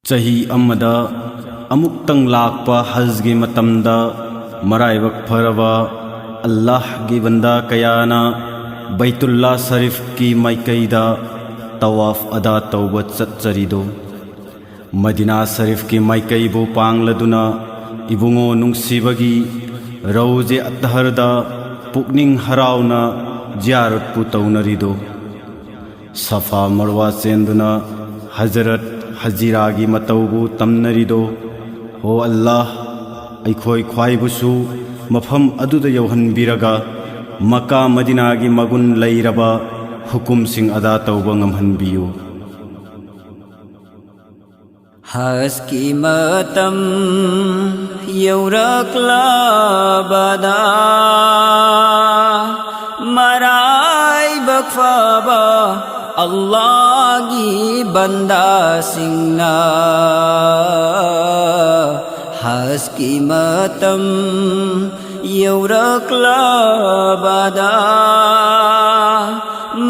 चाही अमदा अमुक्तंग लाकपा हजगी मतमदा मराइबक फरबा अल्लाह की बंदा कयाना बैतुल्ला शरीफ की माइकईदा तवाफ अदा तौब चरिदो मदीना शरीफ की माइकईबु पांगलदुना इबुंगो नुंगसिबगी रौजे अतहरदा पुकनिंग हराउना जियारत पु तौनरिदो सफा मरवा चेंदुना हजरत हजीरा की मतौबु तमनरिदो हो अल्लाह अखोई ख्वाइबुसु मफम अदुदा यौहनबिरगा मक्का मदीना की मगुन लैरबा हुकुम सिंह अदा तौबा ngамहनबियु। हज की मतम यौरक्लाबदा मराइबक फबा अल्लाह की बंदा सिंगना हज की मतम यौरक्लाबदा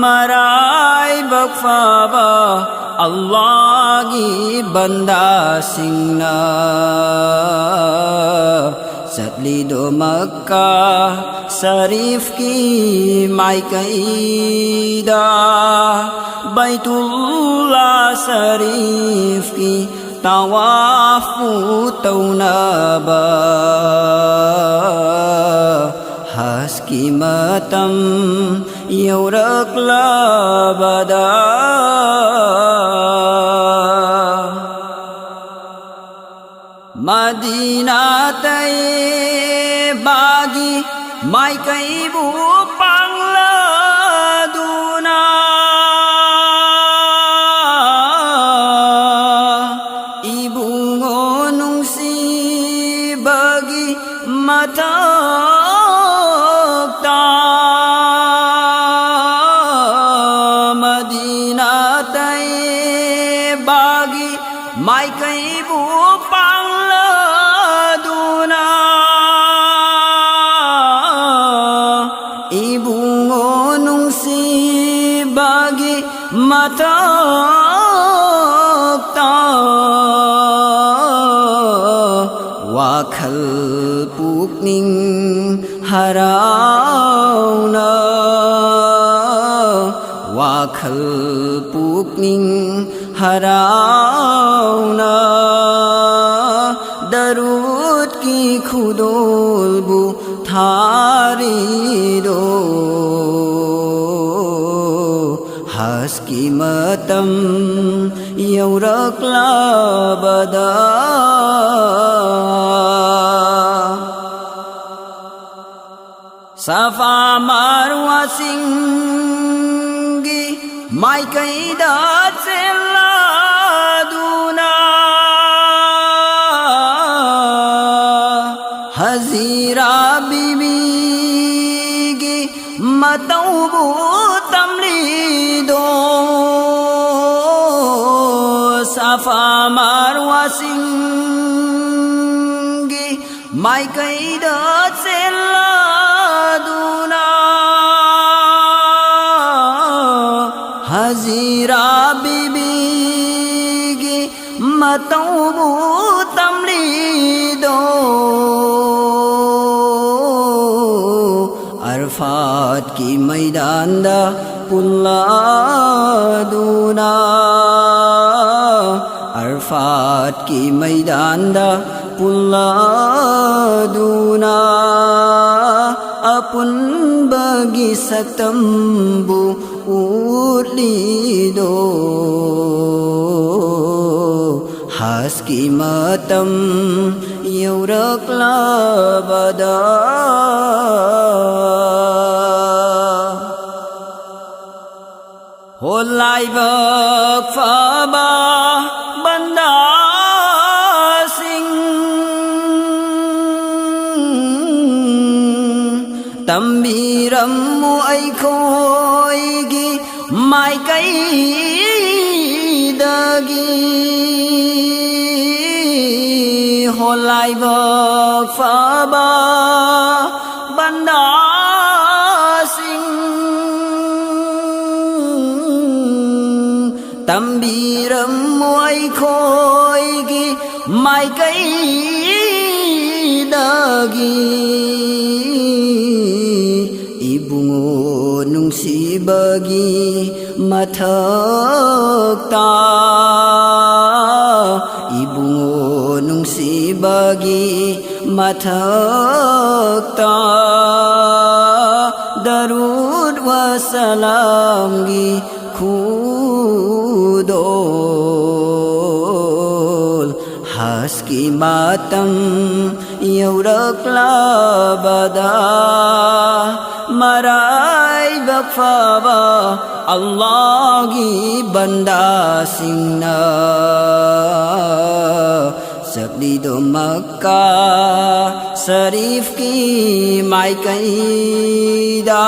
मराइबक फबा अल्लाह की बंदा सिंगना सतलिदो मक्का शरीफ की माइकईदा बैतुल्ला शरीफ की तवाफ तौनबा हज की मतम यौरक्लाबदा मदीना तैयबागी माइकईबु पांगलदुना इबुंगो नुंगसिबगी मतक्ता मदीना तैयबागी माइकईबु पांगलदुना इबुंगो नुंगसिबगी मतक्ता वाखल पुकनिंग हराउना वाखल पुकनिंग हराउना दरूद की खुदोलबु थारिदो हज की मतम यौरक्लाबदा सफा मरवा सिंगी माइकईदा चेल्लादुना हजीरा बीबीगी मतौबु तमलिदो सफा मरवा सिंगी माइकईदा चेल्लादुना हजीरा बीबीगी मतौबु तमलिदो अरफात की मैदान दा पुल्लादुना अरफात की मैदान दा पुल्लादुना अपन बगी सतम्बु उर्लिदो हज की मतम यौरक्लाबदा हो लाइबक फबा बंदा सिंह तंबीरम ऐखोईगी माइकईदगी हो लाइबक फबा बंदा Singh तंबीरम ऐखो khôi gi mai cây dagi ibungo nung si bagi mathakta ibungo nung si bagi mathakta darud wa salam gi khudol haski matam yaudaklabada marai bakfaba Allah gi banda singna sabdi do Makkah Sharif ki mai kaida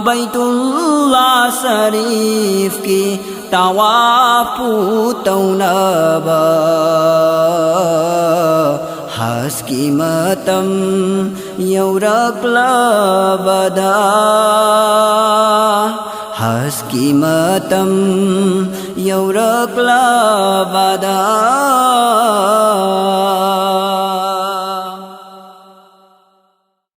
Baitullah Sharif ki tawafu taunaba haski matam yaudaklabada haski matam yaudaklabada